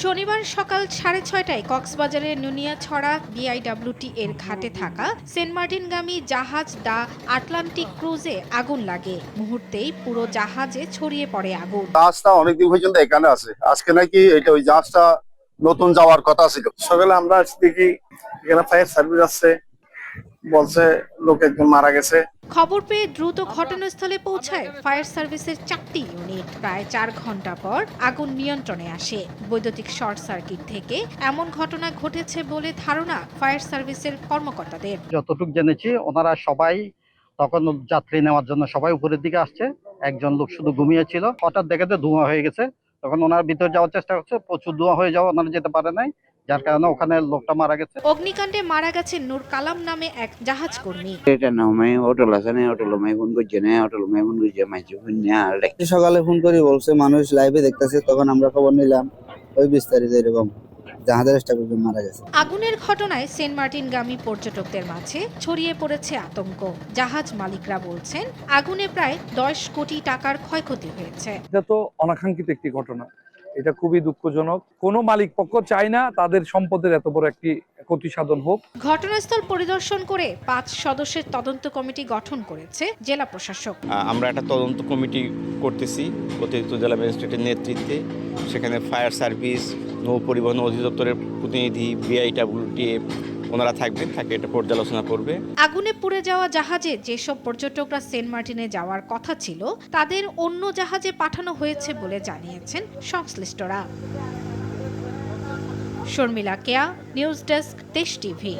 শনিবার সকাল 6:30টায় কক্সবাজারের নুনিয়াছড়া বিআইডব্লিউটি এর ঘাটে থাকা সেন্ট মার্টিনগামী জাহাজ দ্য আটলান্টিক ক্রুজে আগুন লাগে। মুহূর্তেই পুরো জাহাজে ছড়িয়ে পড়ে আগুন। জাহাজটা অনেকদিন পর্যন্ত এখানে আছে, আজকে নাকি এটা ওই জাহাজটা নতুন যাওয়ার কথা ছিল। সকালে আমরা দেখি এখানে ফায়ার সার্ভিস আসছে, বলছে লোক একজন মারা গেছে। খবর পেয়ে দ্রুত ঘটনাস্থলে পৌঁছায় ফায়ার সার্ভিসের 4টি ইউনিট। প্রায় 4 ঘন্টা পর আগুন নিয়ন্ত্রণে আসে। বৈদ্যুতিক শর্ট সার্কিট থেকে এমন ঘটনা ঘটেছে বলে ধারণা ফায়ার সার্ভিসের কর্মকর্তাদের। যতটুকু জেনেছি ওনারা সবাই তখন যাত্রী নেওয়ার জন্য সবাই উপরের দিকে আসছে, একজন লোক শুধু ঘুমিয়েছিল। হঠাৎ দেখে যে ধোঁয়া হয়ে গেছে, তখন ওনারা ভিতরে যাওয়ার চেষ্টা করছে, প্রচুর ধোঁয়া হয়ে যাওয়া ওনারা যেতে পারে নাই, যার কারণে ওখানে লোকটা মারা গেছে। অগ্নিকাণ্ডে মারা গেছে নূর কালাম নামে এক জাহাজ কর্মী। সকালে ফোন করি বলছে মানুষ লাইভে দেখতেছে, তখন আমরা খবর নিলাম, ওই বিস্তারিত এরকম জাহাজের স্টাফ মারা গেছে। আগুনের ঘটনায় সেন্ট মার্টিনগামী পর্যটকদের মাঝে ছড়িয়ে পড়েছে আতঙ্ক। জাহাজ মালিকরা বলছেন আগুনে প্রায় 10 কোটি টাকার ক্ষয়ক্ষতি হয়েছে। এটা তো অনাকাঙ্ক্ষিত একটি ঘটনা, এটা খুবই দুঃখজনক। কোনো মালিক পক্ষ চায় না তাদের সম্পদের এত বড় একটি ক্ষতি সাধন হোক। ঘটনাস্থল পরিদর্শন করে 5 সদস্যের তদন্ত কমিটি গঠন করেছে জেলা প্রশাসক। আমরা একটা তদন্ত কমিটি করতেছি অতিরিক্ত জেলা ম্যাজিস্ট্রেটের নেতৃত্বে। সেখানে ফায়ার সার্ভিস, নৌ পরিবহন অধিদপ্তরের প্রতিনিধি, বিআইডব্লিউটিএ ওনারা থাকবেন, থাকে এটা পর্যালোচনা করবে। আগুনে পুড়ে যাওয়া জাহাজে যেসব পর্যটকরা সেন্ট মার্টিনে যাওয়ার কথা ছিল তাদের অন্য জাহাজে পাঠানো হয়েছে বলে জানিয়েছেন সংশ্লিষ্টরা। শর্মিলা কেয়া, নিউজ ডেস্ক, দেশ টিভি।